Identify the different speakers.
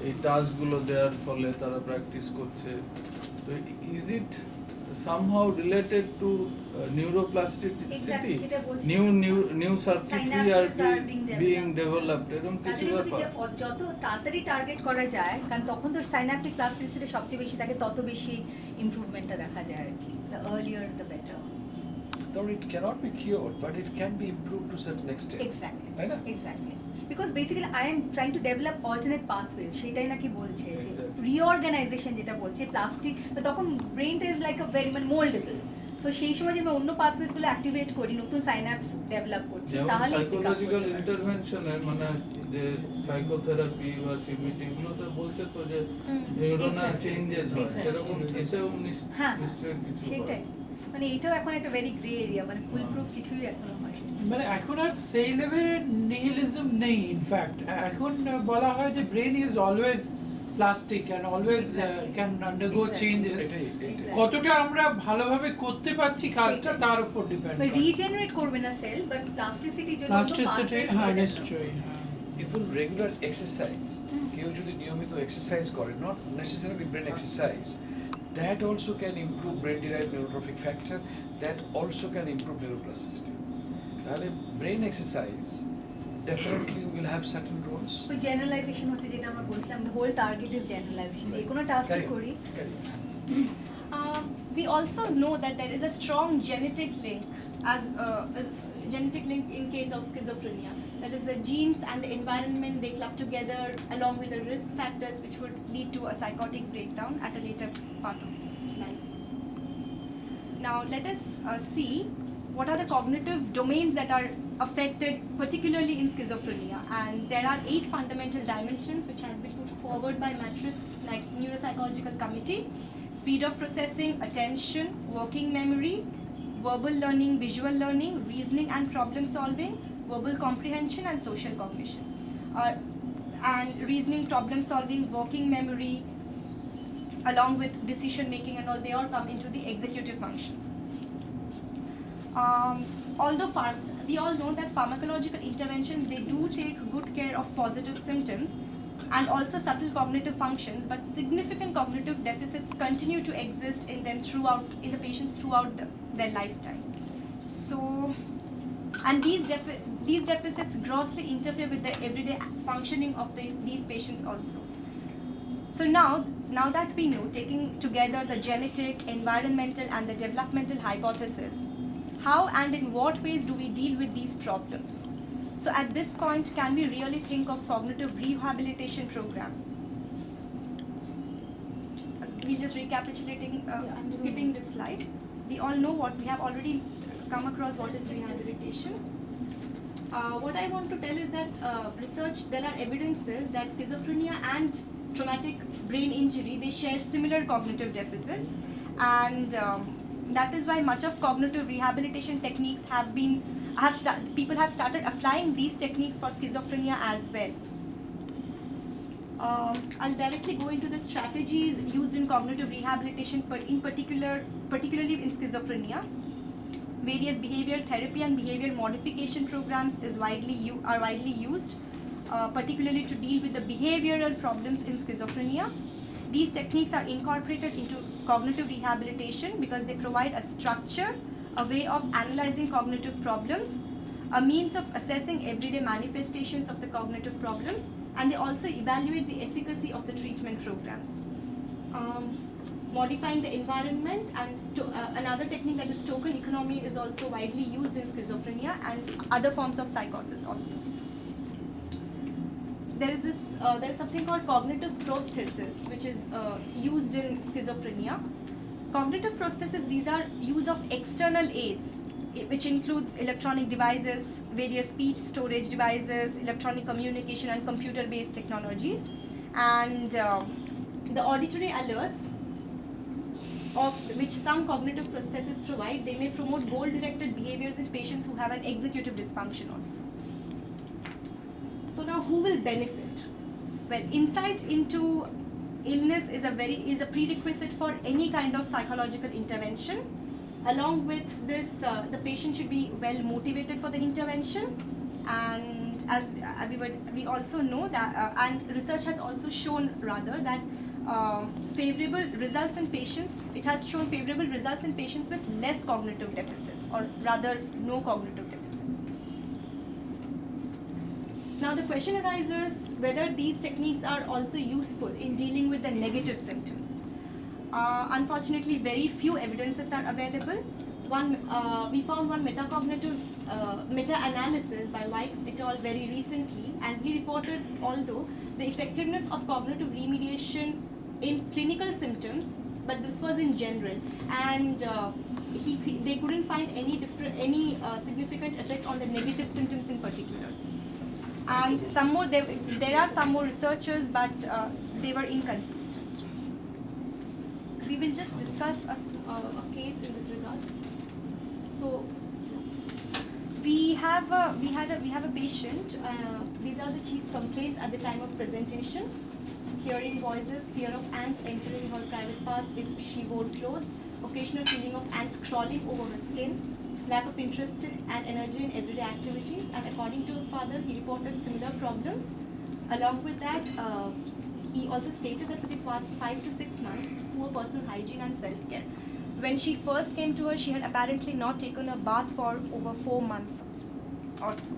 Speaker 1: এই টাস্কগুলো দেওয়ার ফলে তারা প্র্যাকটিস করছে। তো is it somehow related to neuroplasticity, new circuitry are being developed, এরকম কিছু ব্যাপার?
Speaker 2: যত তাড়াতাড়ি টার্গেট করা যায়, কারণ তখন তো সাইন্যাপটিক প্লাস্টিসিটি সবচেয়ে বেশি থাকে, তত বেশি ইমপ্রুভমেন্টটা দেখা যায় আর কি। The earlier the better.
Speaker 3: Though it cannot be cured, but it can be improved to a certain extent.
Speaker 2: Exactly.
Speaker 3: Right?
Speaker 2: Exactly. Because basically I am trying to develop alternate pathways. সেটাই নাকি বলছে যে
Speaker 1: Exactly.
Speaker 2: রিঅর্গানাইজেশন যেটা বলছে plastic, তখন ব্রেনটা is like a very mouldable. So সেই সময় যে আমি অন্য পাথওয়েজ গুলো অ্যাক্টিভেট করি, নতুন সাইন্যাপস ডেভেলপ করছি, তাহলে
Speaker 1: সাইকোলজিক্যাল ইন্টারভেনশনে মানে যে সাইকোথেরাপি বা সিবিটি গুলো তো বলছে তো যে নিউরোনাল চেঞ্জেস হয়, সেরকম এসেও নিশ্চয়ই কিছু
Speaker 2: সেটাই। মানে এটাও এখন একটা ভেরি গ্রে এরিয়া, মানে ফুল প্রুফ কিছুই এখনো হয়নি।
Speaker 4: মানে এখন আর সেই লেভেলের নিহিলিজম নেই। ইনফ্যাক্ট এখন বলা হয় যে brain is always plastic and always can undergo changes. কতটা আমরা ভালোভাবে করতে পারছি কাজটা তার উপর ডিপেন্ড করে।
Speaker 2: রিজেনারেট করবে না সেল, বাট প্লাস্টিসিটির জন্য
Speaker 4: প্লাস্টিসিটি, হ্যাঁ নিশ্চয়ই।
Speaker 3: Even regular exercise, কেউ যদি নিয়মিত এক্সারসাইজ করে, not necessarily brain exercise, that also can improve brain derived neurotrophic factor, that also can improve neuroplasticity. তাহলে brain exercise definitely will have certain roles.
Speaker 2: ওই generalisation হচ্ছে যেটা আমরা বলছিলাম, the whole target is generalization, যে কোনো task করি।
Speaker 5: We also know that there is a strong genetic link as genetic link in case of schizophrenia. That is, the genes and the environment, they club together along with the risk factors which would lead to a psychotic breakdown at a later part of life. Now let us see what are the cognitive domains that are affected particularly in schizophrenia, and there are 8 fundamental dimensions which has been put forward by Matrix like Neuropsychological Committee: speed of processing, attention, working memory, verbal learning, visual learning, reasoning and problem solving, verbal comprehension and social cognition. And reasoning, problem solving, working memory, along with decision making and all, they all come into the executive functions. Although we all know that pharmacological interventions, they do take good care of positive symptoms and also subtle cognitive functions, but significant cognitive deficits continue to exist in them in the patients throughout their lifetime. So, and these deficits grossly interfere with the everyday functioning of these patients also. So now that we know, taking together the genetic, environmental and the developmental hypothesis, how and in what ways do we deal with these problems? So at this point, can we really think of cognitive rehabilitation program? We're just recapitulating, skipping this slide. We all know what we have already come across what is rehabilitation. What I want to tell is that there are evidences that schizophrenia and traumatic brain injury, they share similar cognitive deficits, and that is why much of cognitive rehabilitation techniques people have started applying these techniques for schizophrenia as well. I'll directly go into the strategies used in cognitive rehabilitation, but particularly in schizophrenia. Various behavior therapy and behavior modification programs are widely used, particularly to deal with the behavioral problems in schizophrenia. These techniques are incorporated into cognitive rehabilitation because they provide a structure, a way of analyzing cognitive problems, a means of assessing everyday manifestations of the cognitive problems, and they also evaluate the efficacy of the treatment programs. Modifying the environment, and another technique, that is token economy, is also widely used in schizophrenia and other forms of psychosis also. There is something called cognitive prosthesis, which is used in schizophrenia. Cognitive prosthesis, these are use of external aids, which includes electronic devices, various speech storage devices, electronic communication and computer-based technologies, and the auditory alerts of which some cognitive prosthesis provide, they may promote goal-directed behaviors in patients who have an executive dysfunction also. So now, who will benefit? Well, insight into illness is a prerequisite for any kind of psychological intervention. Along with this, the patient should be well motivated for the intervention, and as we also know that, and research has also shown rather that favorable results in patients, it has shown favorable results in patients with less cognitive deficits, or rather no cognitive deficits. Now the question arises whether these techniques are also useful in dealing with the negative symptoms. Unfortunately, very few evidences are available. We found one meta-analysis by Wykes et al. Very recently, and he reported, although the effectiveness of cognitive remediation in clinical symptoms, but this was in general, and they couldn't find any significant effect on the negative symptoms in particular. And some more, there are some more researchers, but they were inconsistent. We will just discuss a case in this regard. So we have a patient. These are the chief complaints at the time of presentation: hearing voices, fear of ants entering her private parts if she wore clothes, occasional feeling of ants crawling over her skin, lack of interest and energy in everyday activities. And according to her father, he reported similar problems. Along with that, he also stated that for the past 5 to 6 months, poor personal hygiene and self-care. When she first came to her, she had apparently not taken a bath for over 4 months or so.